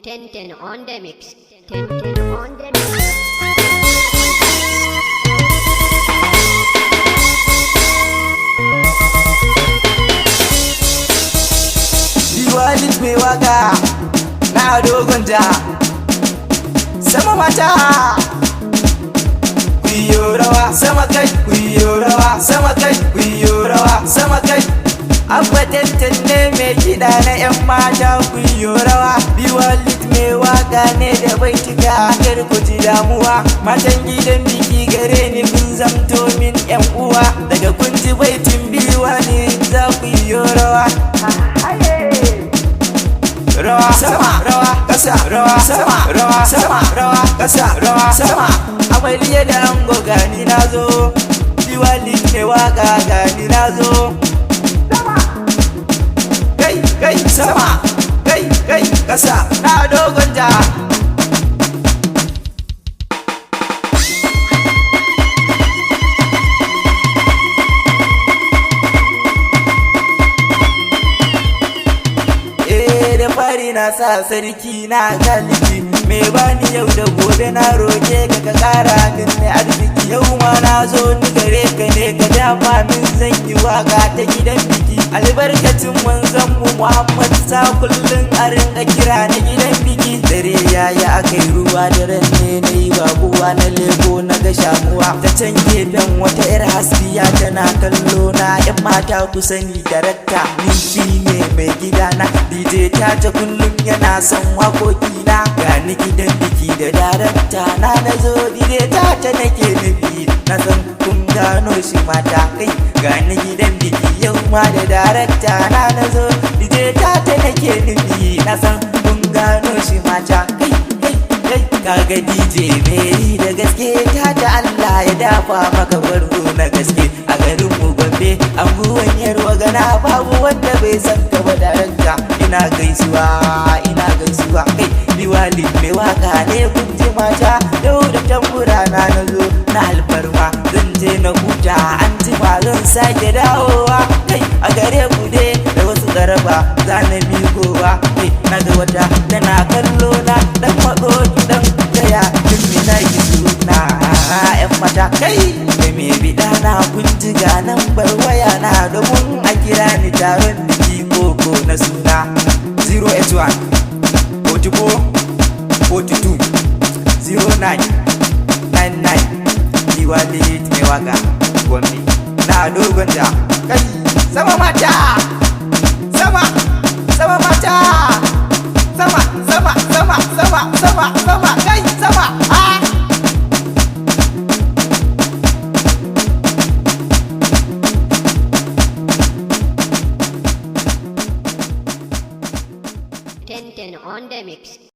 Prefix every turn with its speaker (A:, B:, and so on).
A: Ten on the mix. Ten on the mix.
B: Walid mai waka na dogon ja sama mata kuyo rawa sama kai kuyo rawa sama kai kuyo rawa sama kai abbatantan ne mai kiɗa na 'yan mata kuyo rawa Walid mai waka ne da baitika kar ku ji damuwa matan gidan biki gare ni kun zamto min 'yan uwa daga kun ji baitin ne za ku yi rawa rawa sama rawa kasa rawa sama rawa sama rawa kasa rawa sama amaliya da ango gani nazo Walid ne waka gani nazo sama kai kai sama kai kai kasa na dogon ja na sa sarki na galiki me bani yau da gobe na roke ka ka kara min mai arziki yau ma na zo ni gare ka ne ka dafa min zan yi waka ta gidan biki albarkacin manzon mu Muhammad sa kullun a rinka kira na gidan biki dare yayi akai ruwa daren ne na yi babuwa na lego na ga shamuwa ta can gefen wata yar haskiya tana kallo na yan mata ku sani darakta ni shine mai gidana DJ ta kullum yana son waƙoƙina gani gidan biki da darakta na nazo direta ta nake nufi na san kun gano shi mata kai gani gidan biki yau ma da darakta na nazo direta ta nake nufi na san kun gano shi mata kai kai kai kaga DJ mai da gaske ta Allah ya dafa maka barko na gaske a garin mu Gombe anguwan Yarwa gana babu wanda bai san ka ba darakta ina gaisuwa kai Walid mai waka ne kun ji mata yau da tambura na nazo na alfarma zan je na huta an jima zan sake dawowa kai a gare ku dai da wasu garaba za na miƙowa kai na ga wata tana kallo na dan matso dan gaya tun mina yi suna yan mata kai da me bida na kun ji ga nan bar waya na domin a kira ni taron biki koko na suna 081 44 42 09 99 Walid mai waka Gombe na dogon ja kai sama mata sama sama mata sama sama sama sama sama sama kai sama
A: Ten on the mix.